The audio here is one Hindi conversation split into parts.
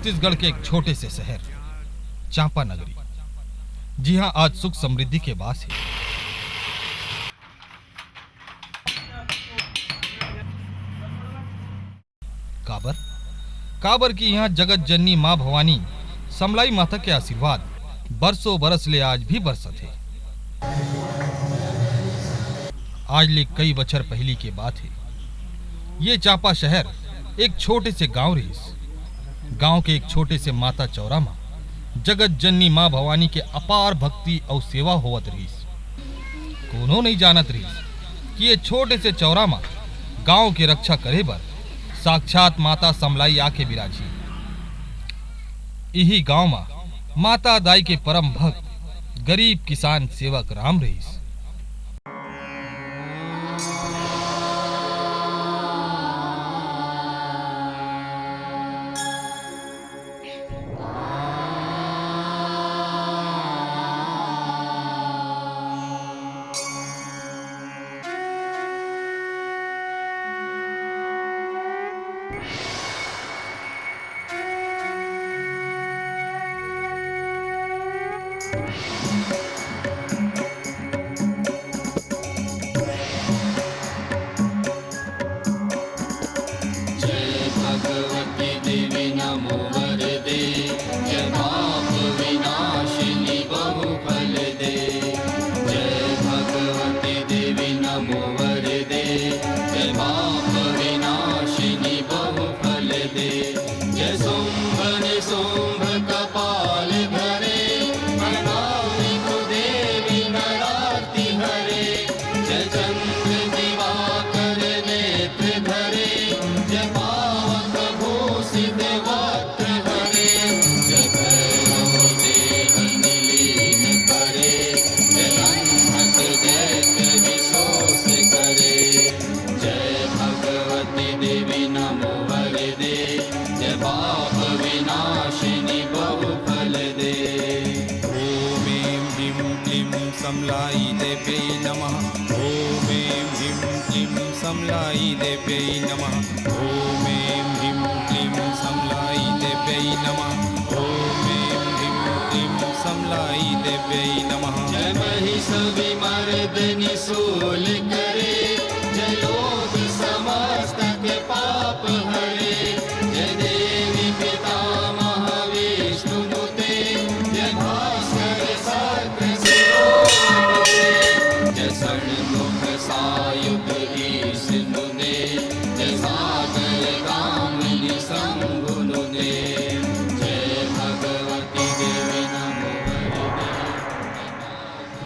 छत्तीसगढ़ के एक छोटे से शहर चांपा नगरी। जी हां, आज सुख समृद्धि के वास है। काबर की यहाँ जगत जननी माँ भवानी समलाई माता के आशीर्वाद बरसों बरस ले आज भी बरसत है। आज ले कई बछर पहली के बात है। ये चांपा शहर एक छोटे से गांव रहीस। गांव के एक छोटे से माता चौरा माँ जगत जननी माँ भवानी के अपार भक्ति और सेवा होवत रहीस। कोनो नहीं जानत रहीस कि ये छोटे से चौरा माँ गांव की रक्षा करे बर साक्षात माता समलाई आके विराजी। यही गांव में माता दाई के परम भक्त गरीब किसान सेवक राम रहीस। समलाई देव्यै नमः। ॐ ऐं ह्रीं क्लीं समलाई देव्यै नमः। ॐ ऐं ह्रीं क्लीं समलाई देव्यै नमः। ॐ ऐं ह्रीं क्लीं समलाई देव्यै नमः। जय महिषविमर्दिनी शूल करे, जय लोक समस्त के पाप हरे। जय देवी पितामह विष्णुनुते, जय भास्कर शक्र शिरोमणि। जय षण्मुख सायुध ईशनुदे, जय सागर कामिनी शंभुनुदे। जय भगवती देवी नमो वरदे।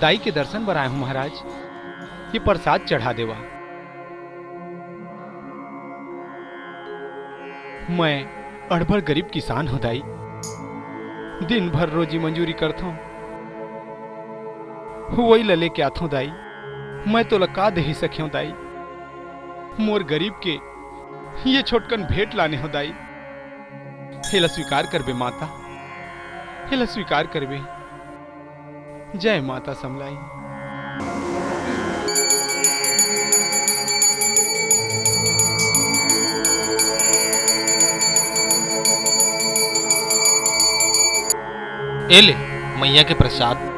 दाई के दर्शन बर आए हूं महाराज, ये प्रसाद चढ़ा देवा। मैं अड़भर गरीब किसान हूं दाई, दिन भर रोजी मंजूरी करता हूं, वही लले के आथों दाई। मैं तो लका दे ही सख्यों दाई, मोर गरीब के ये छोटकन भेंट लाने हो दाई। हेला स्वीकार करबे माता, हेला स्वीकार करबे। जय माता समलाई। ए ले मैया के प्रसाद।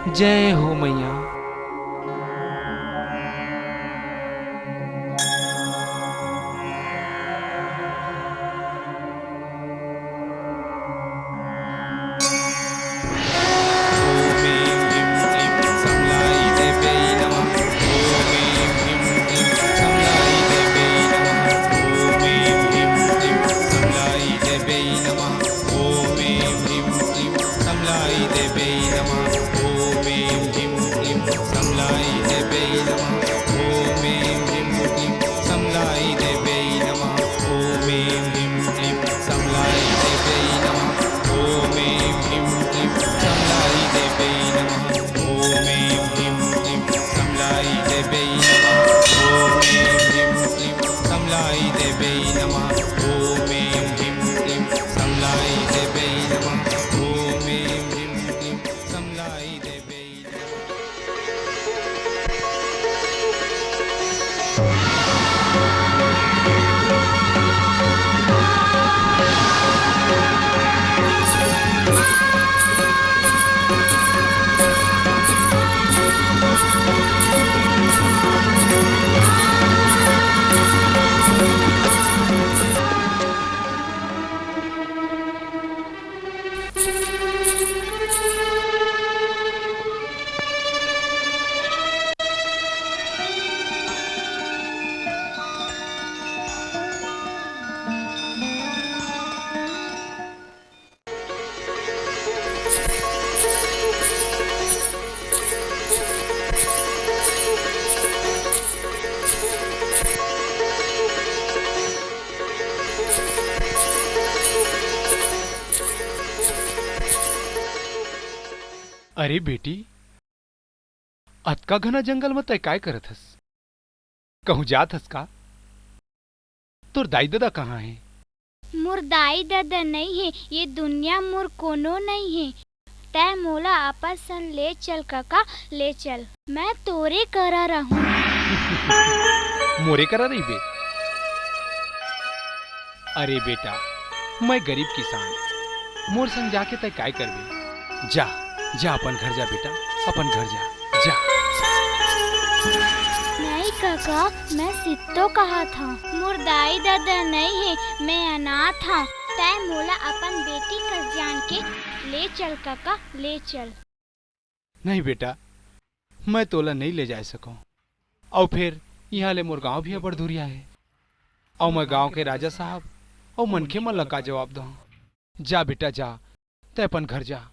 जय हो मैया। अरे बेटी, अतका घना जंगल में तय काय करत हस? कहूं जात हस का? तोर दाई दादा कहाँ है? मोर दाई दादा नहीं है, ये दुनिया मोर कोनो नहीं है। तै मोला आपस संग ले चल काका, ले चल। मैं तोरे करा रहूं। मोरे करा रही बे? अरे बेटा, मैं गरीब किसान, मोर संग जाके तय काय करबे? जा जा अपन घर जा बेटा, अपन घर जा जा। नहीं काका, मैं सित्तो कहा था। मोर दाई दादा नहीं है, मैं अनाथ हूँ। तै मोला अपन बेटी कस जान के ले चल काका, ले चल। नहीं बेटा, मैं तोला नहीं ले जा सकूं। और फिर यहाँ ले मोर गांव भी बड़ दूरिया है, और मैं गांव के राजा साहब और मनखे मन ला का जवाब दूं? जा बेटा जा, तै अपन घर जा।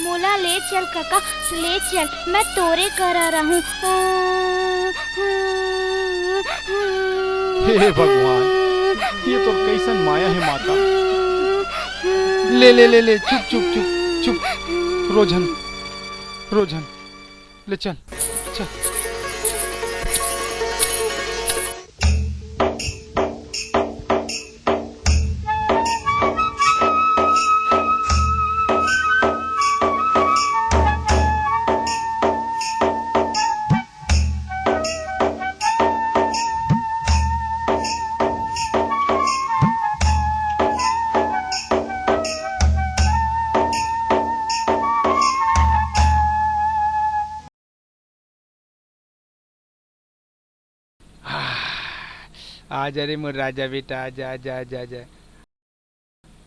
मोला ले चल काका, ले चल। मैं तोरे करा रहूं। हे भगवान, ये तो कैसन माया है माता। ले ले ले ले, चुप चुप चुप चुप। रोजन रोजन, ले चल चल। आज अरे मोर राजा बेटा, आजा आजा आजा आजा।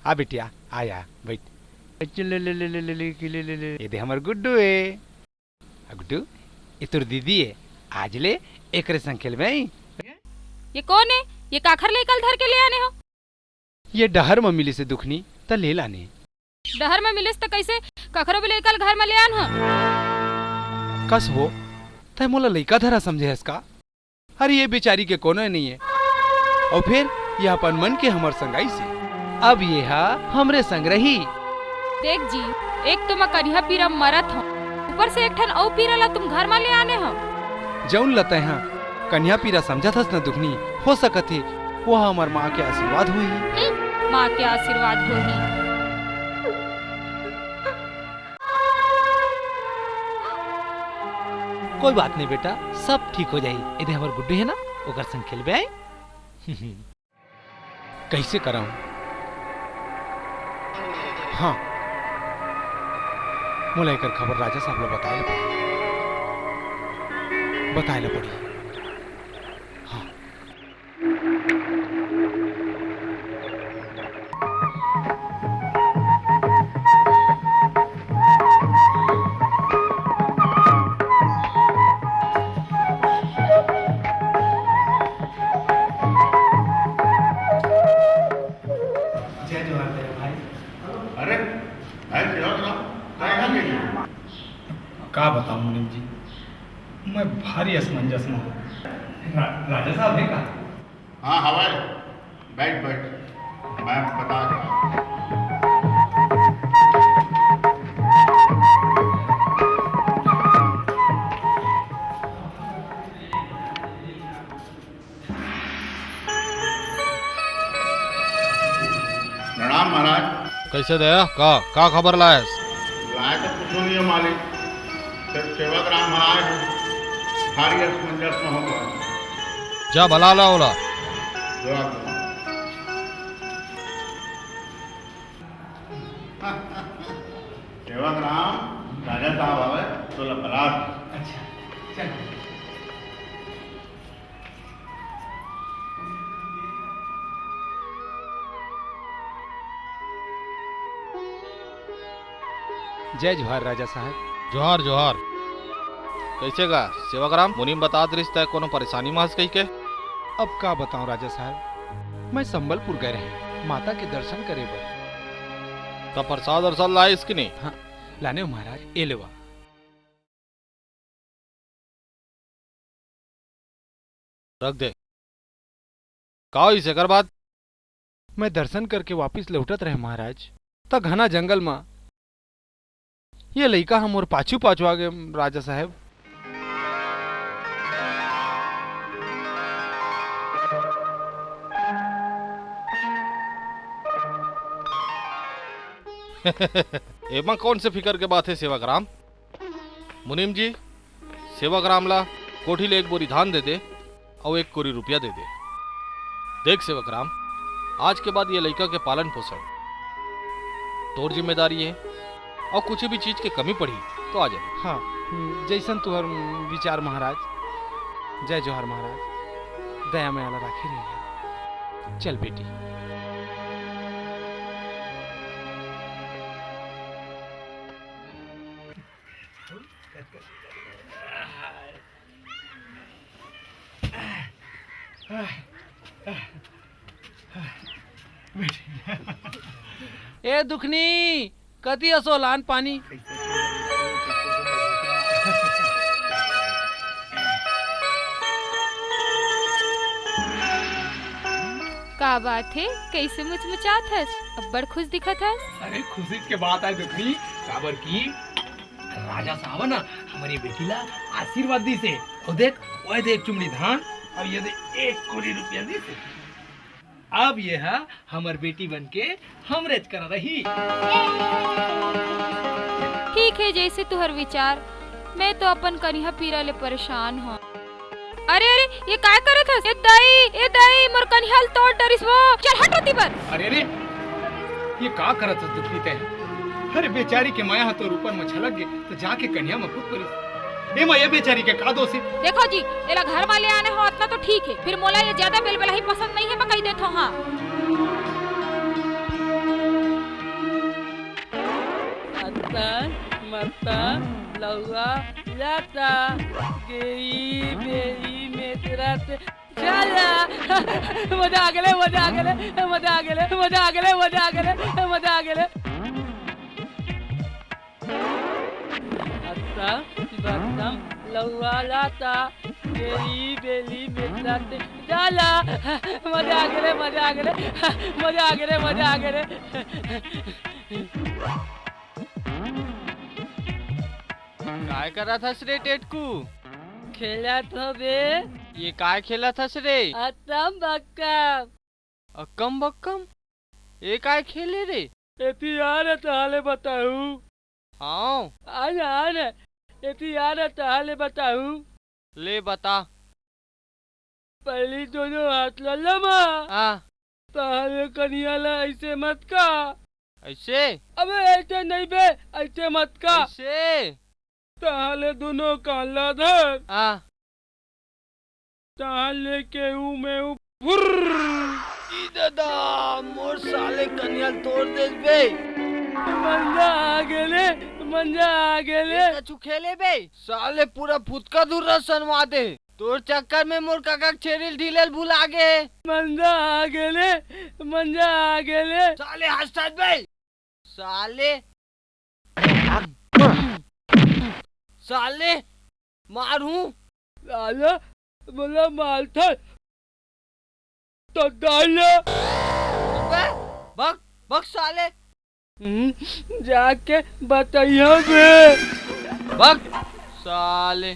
आ बेटिया, आया बैठ। ले ले ले ले ले ले ले ले ले। ये दे हमर गुड्डू है। गुड्डू, ये तोर दीदी है। आज ले एकरे संग खेलबे। ये कौन है? ये काखर ले कल धर के ले आने हो? ये डहर में मिली से दुखनी त ले लाने। डहर में मिलिस तो कैसे कखरो भी लेकल घर में ले आन हो? कस वो तय मोला लइका धरा समझे हस का? अरे ये बेचारी के कोनो नहीं है, और फिर ये अपन मन के हमर संगाई से अब ये हा हमरे संग रही। देख जी, एक तो मैं कन्या पीरा मरत हूँ, ऊपर से एक ठन औ पीरा ला तुम घर में ले आने हो। जौन लते हैं कन्या पीरा समझत हस न दुखनी, हो सकत है वो हमर माँ के आशीर्वाद हुई। माँ के आशीर्वाद होही। कोई बात नहीं बेटा, सब ठीक हो जाई। इधर हमार गुड्डू है ना, ओकर संग खेलबे आई। कैसे कराऊं? हाँ, मोला एकर खबर राजा साहब ला बताए ला पड़ी। हाँ, का बताऊं मुनीम जी, मैं भारी असमंजस में हूँ। राजा साहब है का? हाँ हवाई, बैठ बैठ, मैं बता रहा। प्रणाम महाराज। कैसे दया का खबर लायस? लाए तो कुछ नहीं है मालिक, सिर्फ सेवक राम आए हैं, भारी असमंजस में होगा। जा भला ला ओला। सेवक राम, राजा साहब आवे तो लपलाट। अच्छा चल। जय जोहार राजा साहब। जोहार जोहार। कैसे गा सेवक राम? मुनीम बता रिश्ता कोनो परेशानी महस कही के? अब का बताऊं राजा साहब, मैं संबलपुर गए रहे माता के दर्शन करे बर। तब प्रसाद अरसाद लाए इसकी नहीं? हाँ लाने हो महाराज, ए लेवा। रख दे। का इसे कर बात? मैं दर्शन करके वापिस लौटत रहे महाराज, त घना जंगल में ये लड़का हम और पाछू पाछू आ गए राजा साहब। एमा कौन से फिकर के बात है सेवाग्राम? मुनीम जी, सेवाग्राम ला कोठी ले एक बोरी धान दे दे और 1 कोरी रुपया दे दे। देख सेवाग्राम, आज के बाद ये लड़का के पालन पोषण तोर जिम्मेदारी है, और कुछ भी चीज की कमी पड़ी तो आ जाए। हाँ, जैसन तुहर विचार महाराज। जय जोहर महाराज, दया में आला राखी रही। चल बेटी। ए दुखनी कति असो लान पानी। का बात है, कैसे मुचमुचात हस? अब्बड़ खुश दिखत हस। अरे खुशी के बात है दुखनी, काबर की राजा साहब ना हमारी बेटी ला आशीर्वाद दी से। वो देख, वो देख चुमड़ी धान और ये देख 1 कोटी रुपया दी से। अब ये है हमार बेटी बनके हमरेज कर रही। ठीक है, जैसे तुहर विचार। मैं तो अपन कन्या पीरा ले परेशान हूँ। अरे अरे, ये काय करत हस? ए दाई मोर कन्याल तोड़ डरिस वो। चल हट होती पर। अरे रे, ये का करत हस दुखनी ते? अरे बेचारी के माया तो ऊपर में छलक गए तो जाके कन्या में खुद करी। ए माया बेचारी के का दोषी? देखो जी, तेरा घर वाले आने हो इतना तो ठीक है, फिर मोला ये ज्यादा बेलबेला ही पसंद नहीं है, मैं कही देता हूँ। हाँ मत्ता लौआ लाता गेई बेई में तेरा चला। मजा आ गले, मजा आ गले, मजा आ गले, मजा आ गले, मजा आ गले, मजा आ गले। अत्ता बत्तम लौआ लाता गेई बेली में तेरा चला। मजा आ गले, मजा आ गले, मजा आ गले, मजा आ गले। काय करा था रे टेटकू? खेला था बे। ये काय खेला था रे? अतम बक्कम। अक्कम बक्कम? ये काय खेले रे? एती यार ताले बताऊ। हाँ आना एती यार ताले बताऊ। ले बता। पहली दोनों हाथ ललमा। हाँ। ताले कनियाला ऐसे मत का। ऐसे? अबे ऐसे नहीं बे, ऐसे मत का। ऐसे? ताले दोनों काला धर। हाँ। ताले के ऊ में ऊ। दादा मोर साले कन्याल तोड़ दे बे। मंजा आ गेले, मंजा आ गेले। कछु खेले बे? साले पूरा फुटका दूर सनवा दे। तोर चक्कर में मोर काका छेरिल ढीलेल भुला गे। मंजा आ गेले, मंजा आ गेले। साले हंसत बे। साले साले मारू। साला बोला माल था तो डाला। बक बक साले। जाके बताइए बे। बक साले।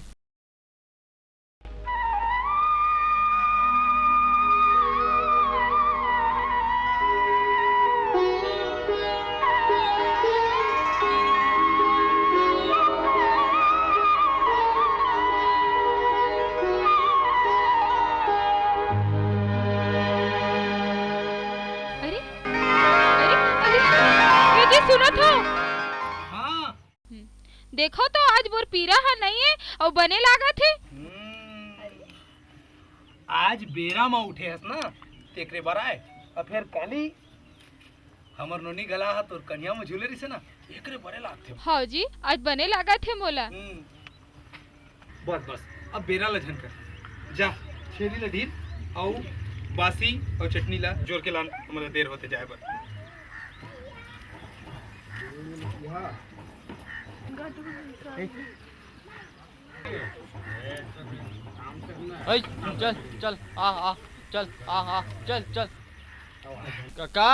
सुनो तो। हाँ। देखो तो आज बोर पीरा है नहीं है और बने लागा थे। आज बेरा में उठे हस ना तेकरे बराए और फिर काली हमर नोनी गला हा तोर कन्या में झूले रही से ना एकरे बरे लागथे। हाँ जी, आज बने लागा थे मोला। बस अब बेरा ला झन कर जा, छेली ला ढील और बासी और चटनी ला जोर के लान, हमारा देर होते जाए बर। चल चल आ चल आ चल चल काका।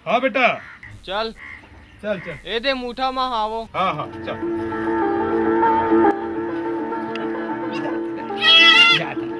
हाँ बेटा चल चल चल। ए दे मुठा में हावो। हाँ हाँ चल। जाता।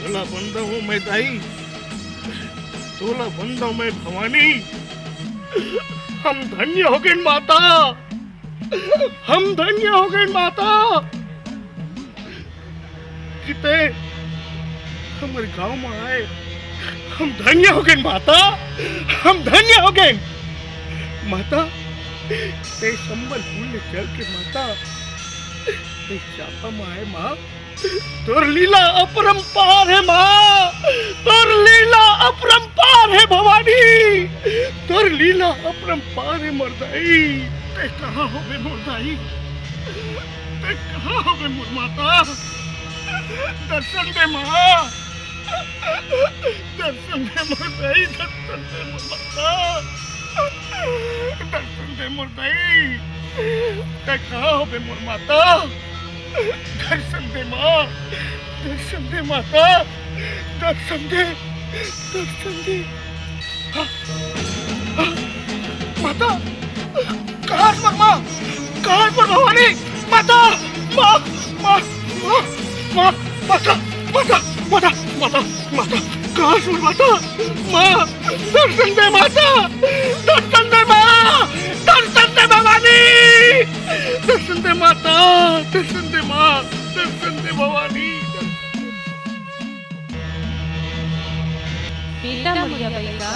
तोला बंदा हूँ मैं दाई, तोला बंदा मैं भवानी। हम धन्य हो गए माता, हम धन्य हो गए माता। किते हमारे गांव में आए, हम धन्य हो गए माता, हम धन्य हो गए माता। ते संबलपुर ले चल के माता ते चापा में आए माँ, तोर लीला अपरंपार है माँ, तोर लीला अपरंपार है भवानी, तोर लीला अपरंपार है मर्दाई। ते कहाँ हो बे मुर्दाई, ते कहाँ हो बे मुरमाता, दर्शन दे माँ, दर्शन दे मुर्दाई, दर्शन दे मुरमाता, दर्शन दे मुर्दाई। ते कहाँ हो बे मुरमाता, दर्शन दे माँ, दर्शन दे माता, दर्शन दे, दर्शन दे। माता कहाँ पर माँ, कहाँ पर भवानी माता, माँ माँ माँ माँ माता माता माता माता माता कहाँ पर माता, माँ दर्शन दे माता, दर्शन दे माँ, दर्शन दे भवानी, दर्शन दे माता, दर्शन दे माँ, दर्शन दे भवानी। बेटा मुड़िया बेटा,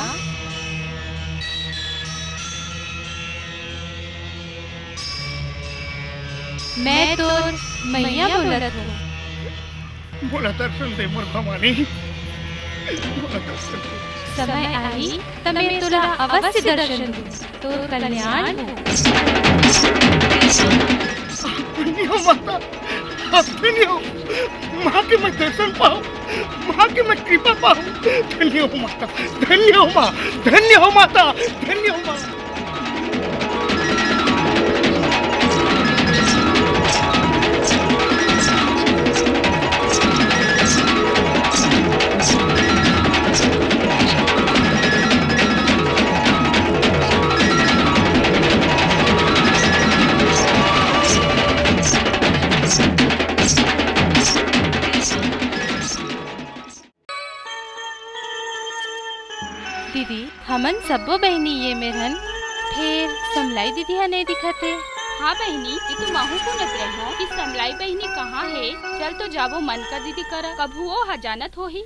मैं तो मैया बोलत हूँ। बोला दर्शन दे मोर भवानी, बोला दर्शन दे। समय आई तब मैं तुला अवश्य दर्शन दूँ, तो कल्याण हो। धन्य हो माता, आप धन्य हो, माँ के मैं दर्शन पाऊँ, माँ के मैं कृपा पाऊँ। धन्य हो माता, धन्य हो माँ, धन्य हो माता, धन्य हो माँ। दीदी हमन सबो बहनी ये मेरहन, फिर समलाई दीदी है नहीं दिखते। हाँ बहनी, ये तो माहू को नत रहो कि समलाई बहनी कहाँ है। चल तो जाबो मन का दीदी कर, कभू वो हजानत हो ही।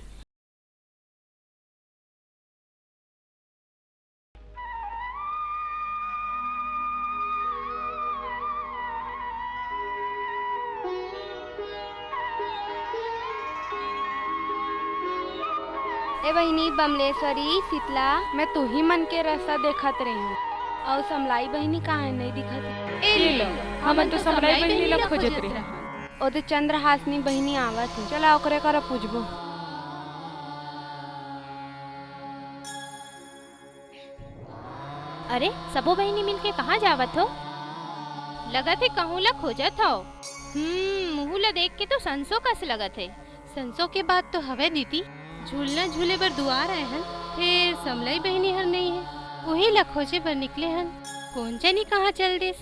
ए बहनी बमलेश्वरी शीतला, मैं तू ही मन के रास्ता देखत रही हूँ, और समलाई बहनी कहाँ नहीं दिखत। ए ले लो, हमन तो समलाई बहनी ला खोजत रही। ओ तो चंद्रहासनी बहनी आवत है, चला ओकरे कर पूछबो। अरे सबो बहनी मिलके कहाँ जावत हो? लगत है कहूँ ला खोजत हो। मुँह ला देख के तो संसो कस लगत है। संसो के बाद तो हवे दीदी, झूलना झूले बर दुआर आए हन, फिर समलाई बहनी हर नहीं है, वही ला खोजे बर निकले हन। कौन जानी कहाँ चल देस।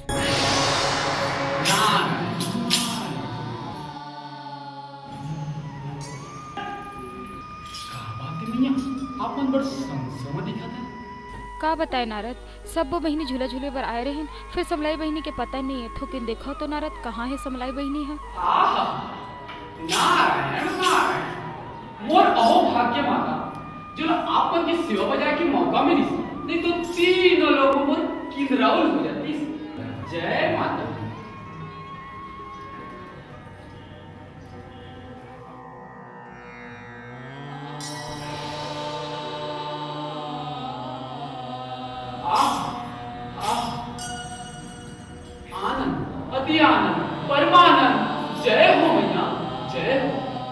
आपन बड़ संसवा दिखा था। का बताए नारद, सब वो बहनी झूला झूले पर आए रहे, फिर समलाई बहनी के पता नहीं है। थोकिन देखो तो नारद कहाँ है समलाई बहनी है। नारायण नारायण, मोर अहो भाग्य माता, जो आपन के सेवा बजा के मौका मिली, नहीं तो तीनों लोगों मोर किंद्राउल हो जाती। जय माता। आनंद, अति आनंद, परमानंद। जय हो मैया, जय हो।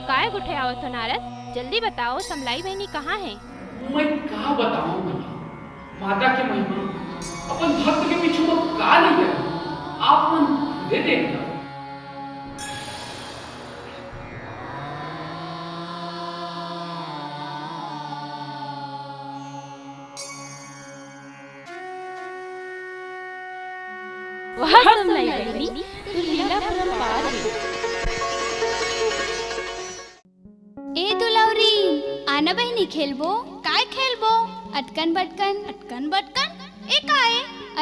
काय गुठे आवत हो नारद, जल्दी बताओ समलाई बहनी कहाँ है? मैं कहा बताऊं मैया, माता के महिमा अपन भक्त के पीछे वो का नहीं है, आप मन खुदे देखना। वह समलाई बहनी तू लीला परंपार है। ए दुलौरी, आना बहनी खेलबो। काय खेलबो? अटकन बटकन। अटकन बटकन ए काय?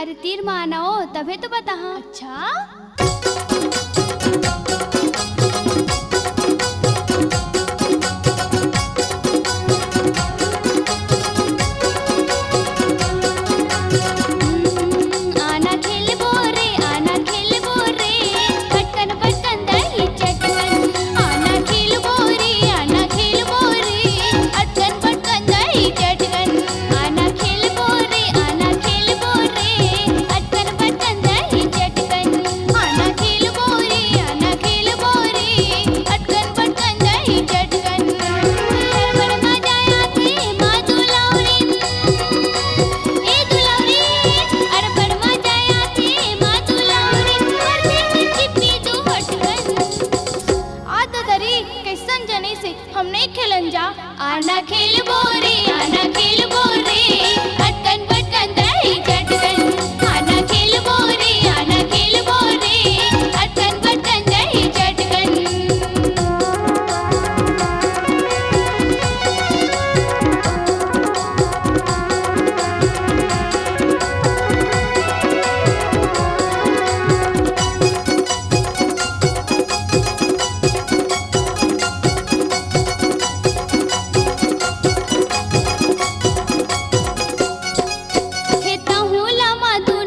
अरे तीर माना हो तबे तो बता। अच्छा खेलन जा आना खेल बोरे आना खेल बोरे अटकन पटकन दही चटकन आना खेल बोरे अटकन पटकन दही चटकन हेता हूँ लामा दूर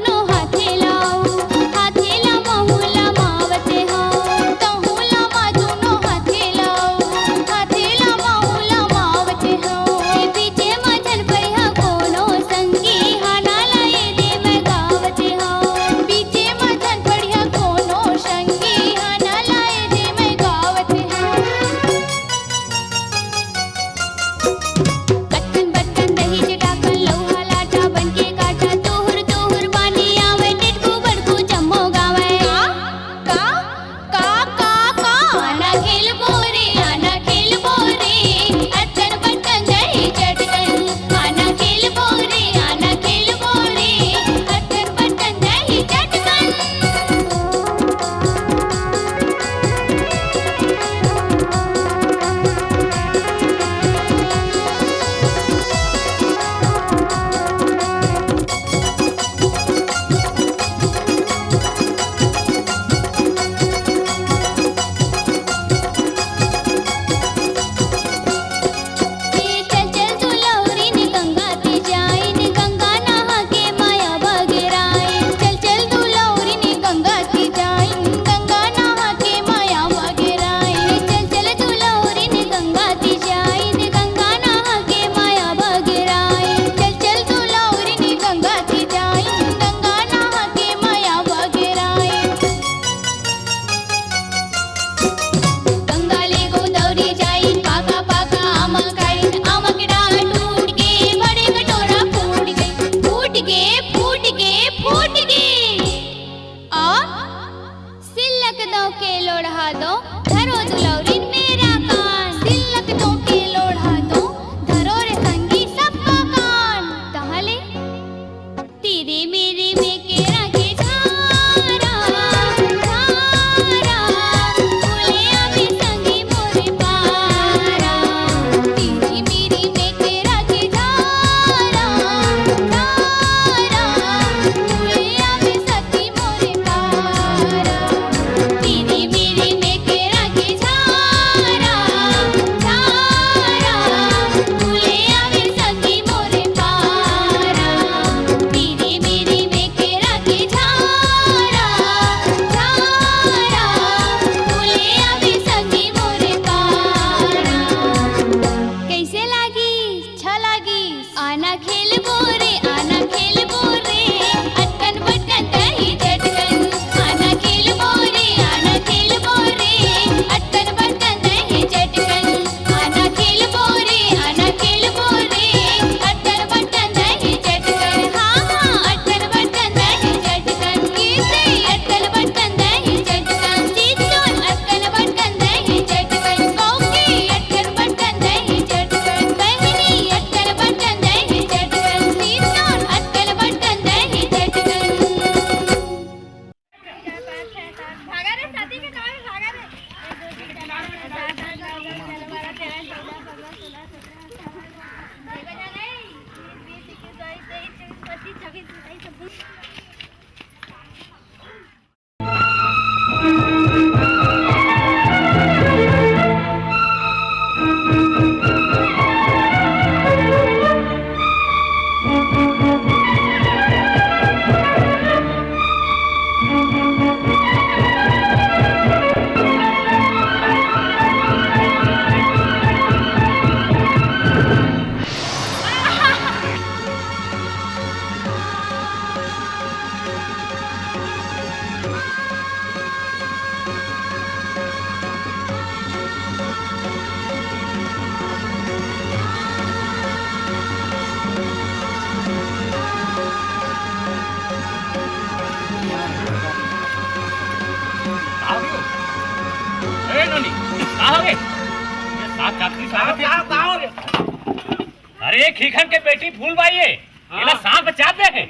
अरे खीखन के बेटी फूलबाई है, इला सांप बचाते हैं।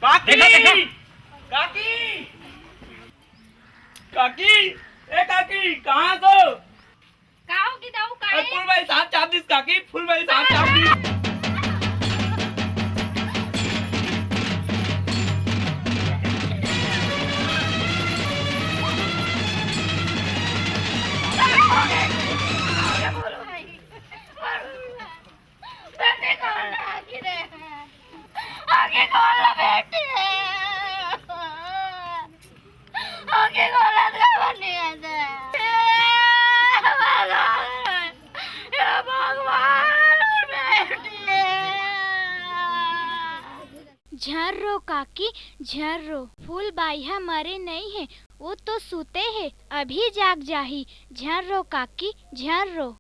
काकी देखा काकी काकी ए काकी कहाँ तो काऊ की दाऊ काहे फूलबाई सांप चाप दिस काकी फूलबाई सांप चाप दिस। आगे कौन ला बैठी है आगे कौन ला बनी है झर्रो काकी झर्रो, फूल बाइहा मरे नहीं है, वो तो सूते है, अभी जाग जाही। झर्रो काकी झर्रो।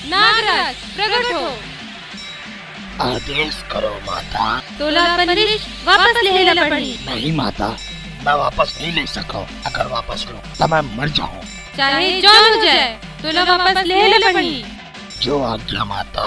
नागराज प्रकट हो। आदेश करो माता। तोला परिश वापस ले लेना पड़ी। नहीं माता, मैं वापस नहीं ले सका। अगर वापस लो तो मैं मर जाऊँ। चाहे जान हो जाए, तोला वापस ले लेना पड़ी। जो आज्ञा माता।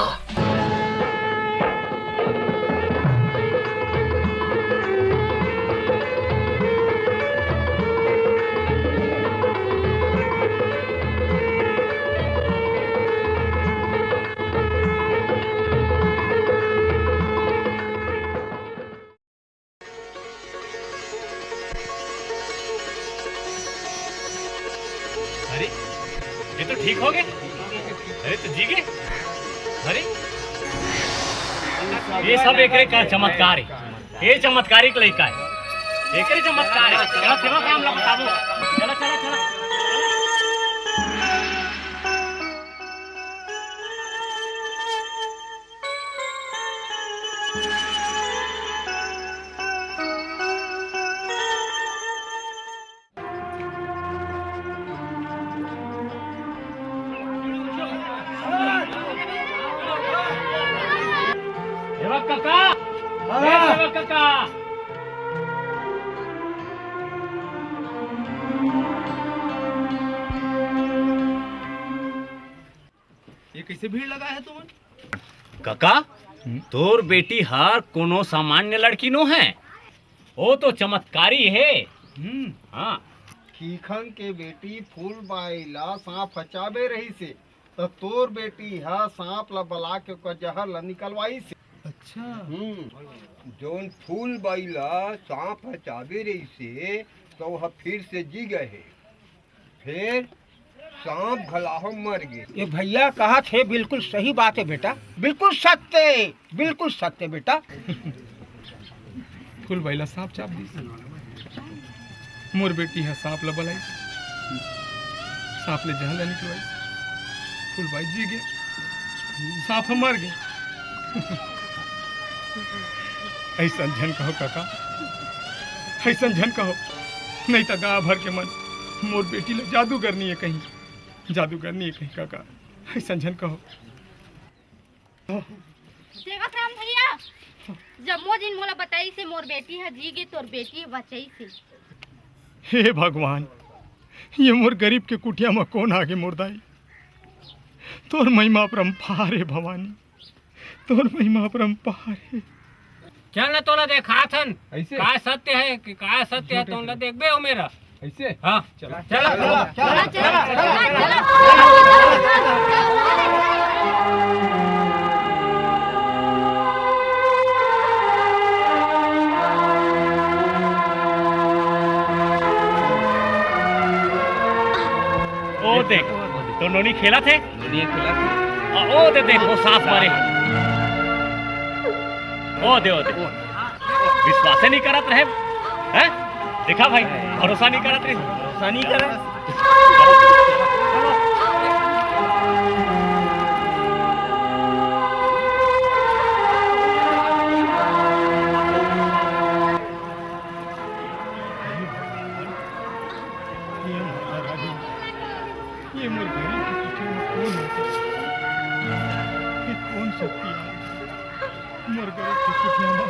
ये तो ठीक हो गए। अरे तो जी गए। अरे ये सब एकरे का चमत्कार है। ये चमत्कारी के लड़का है। एकरे चमत्कार है। चलो सेवा काम ला बताबो। चलो चलो चलो। ये कैसे भीड़ लगा है तुम? काका, तोर बेटी हार कोनो सामान्य लड़की नो है, वो तो चमत्कारी है। हाँ, खीखन के बेटी फूलबाई ला सांप फचाबे रही से, तो तोर बेटी हा सांप ला बला के ओकर जहर ला निकलवाई से। अच्छा। जोन फूलबाई ला सांप फचाबे रही से, तो वह फिर से जी गए। फिर सांप घलाहो मर गए। ये भैया कहा थे, बिल्कुल सही बात है बेटा, बिल्कुल सत्य, बिल्कुल सत्य बेटा। फूलबाई ला सांप चाप दी, मोर बेटी है सांप ला बलाई, सांप ले जहर ला निकलवाई, फूलबाई जी गए, सांप मर गए। ऐसा झन कहो काका, ऐसा झन कहो, नहीं तो गाँव भर के मन मोर बेटी ला जादू करनी है कहीं, जादू करनी है कहीं काका, ऐसा झन कहो। सेवक राम भैया, जम्मो दिन मोला बताई से मोर बेटी है जी गे, तोर बेटी बचाई से। हे भगवान, ये मोर गरीब के कुटिया में कौन आगे मुर्दाई। तोर महिमा परम्पार है भवानी, तोर महिमा परम्पार है। चल ना तोला देखा थन का सत्य है कि का सत्य है, तोला देखबे हो मेरा ऐसे। हाँ चला चला चला चला चला। ओ देख, तो नोनी खेला थे नोनी खेला थे ओ दे देखो साफ मारे ओ दे विश्वास नहीं करत रहे हैं देखा भाई भरोसा नहीं करत रहे भरोसा नहीं करे ये मोर गरीब की चिट्ठी में कौन होता ये कौन शक्ति है मोर गरीब की चिट्ठी में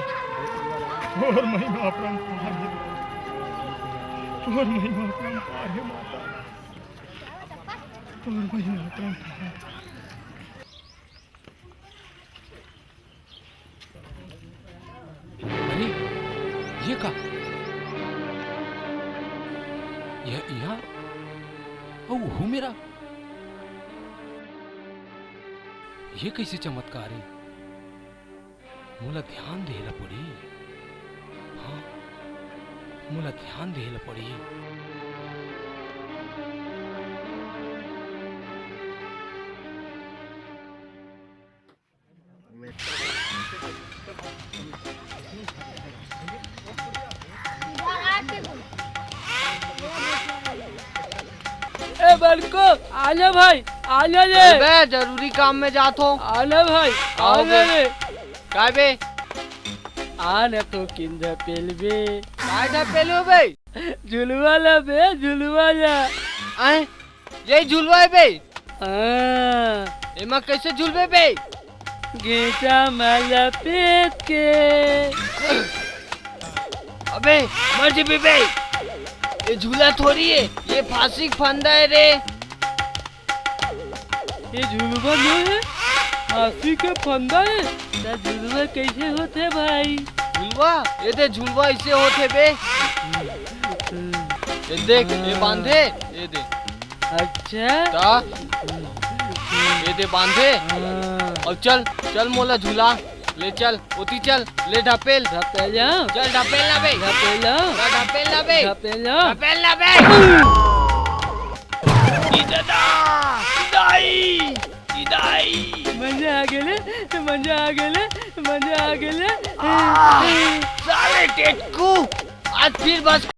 और महिमा अपरंपार है और महिमा अपरंपार है माता और महिमा अपरंपार अरे ये का यह यहाँ ओ वो मेरा ये कैसे चमत्कार है मोला ध्यान देला पड़ी हाँ मोला ध्यान देला पड़ी ए बड़को आजा भाई आजा ले बे जरूरी काम में जात हो आना भाई आना ले काय बे आना तो किंदा पेलबे काय था पेलो बे झुलवा ला बे झुलवा ला आए ये झुलवा है बे हां एमा कैसे झुलबे बे गेटा माला पेट के अबे मर जी बे ये झूला थोड़ी है ये फांसी फंदा है रे ये झुलवा जो है फांसी के फंदा है तो झुलवा कैसे होते भाई झुलवा ये दे झुलवा ऐसे होते बे ये देख ये बांधे ये दे अच्छा ता ये दे बांधे और चल चल मोला झूला ले चल ओती चल ले ढपेल ढपेल चल ढपेल ना बे ढपेल ढपेल ना बे ढपेल ना बे ई दादा दाई मजा आ गेले साले टेटकू आज फिर बस